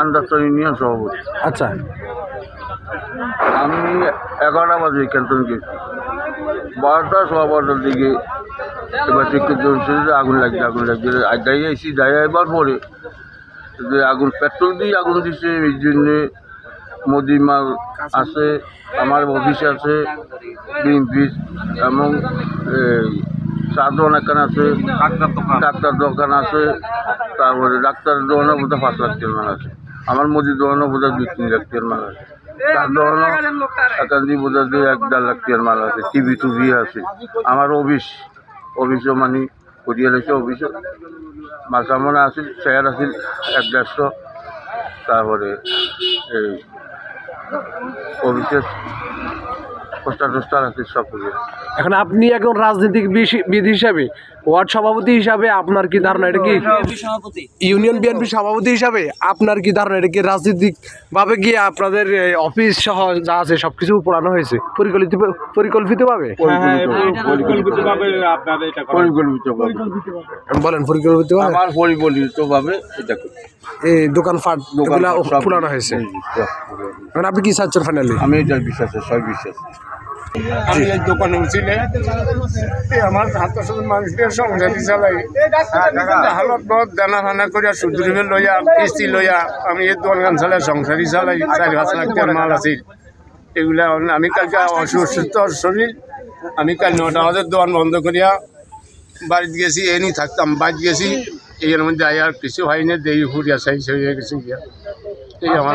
আন্দাজটা union সভাপতি। আচ্ছা, আমি 11টা বাজে ক্যান্টন গেছি, 12টা 12:15টার দিকে এবার থেকে আগুন লাগছে। দাঁড়িয়েছি, দাঁড়িয়েবার পরে যে আগুন পেট্রোল দিয়ে আগুন দিচ্ছে, এই জন্যে মোদি মাল আছে, আমার অফিস আছে বিএনপির, এবং চা দোকান একখান আছে, ডাক্তার দোকান আছে, তারপরে ডাক্তারের দোকানও বোধহয় 5 লাখ টাকার মাল আছে, আমার মুদির দোকানও বোধহয় 2-3 লাখ টাকার মাল আছে, তার দোকানও এখান দিয়ে বোধহয় 1-1.5 লাখ টাকার মাল আছে, টিভি টুভি আছে। আমার অফিসও মানে করিয়া রয়েছে, অফিসও মাল সামনে আছিল, চেয়ার আছিল 1-150, তারপরে এই অফিসের পোস্টার টোস্টার আছে সব করিয়া। এখন আপনি এখন রাজনীতিবিদ হিসাবে, ওয়ার্ড সভাপতি হিসাবে আপনার কি ধারণা, এটা কি ইউনিয়ন বিএনপি সভাপতি হিসাবে আপনার কি ধারণা, এটা কি রাজনৈতিক ভাবে গিয়ে আপনাদের অফিস সহ যা আছে সবকিছু পোড়ানো হয়েছে পরিকল্পিতভাবে? বলেন পরিকল্পিতভাবে। আমার পরিকল্পিতভাবে এটা এই দোকানপাট পোড়ানো হয়েছে। এখন আপনি কি চাচ্ছেন ফাইনালি? আমি এটার বিশ্বাস, সব বিশ্বাস। আমি এই দোকানে উঠিলে আমার হাতের মানুষদের সংসারী চালাই, হালত বহুত দানা ফানা করিয়া সুদূরে লইয়া কিস্তি লইয়া আমি এই দোকান চালাই সংসারী চালাই। 4-5 লাখ টাকার মাল আছে এগুলা। আমি কালকে অসুস্থ শরীর, আমি কাল 9টা বাজে দোকান বন্ধ করিয়া বাড়িতে গেছি, এনি থাকতাম, বাড়ি গেছি, এর মধ্যে আর কিছু হয়নি, দেরি ফুরিয়া সাইজ হয়ে গেছে গিয়া। এই আমার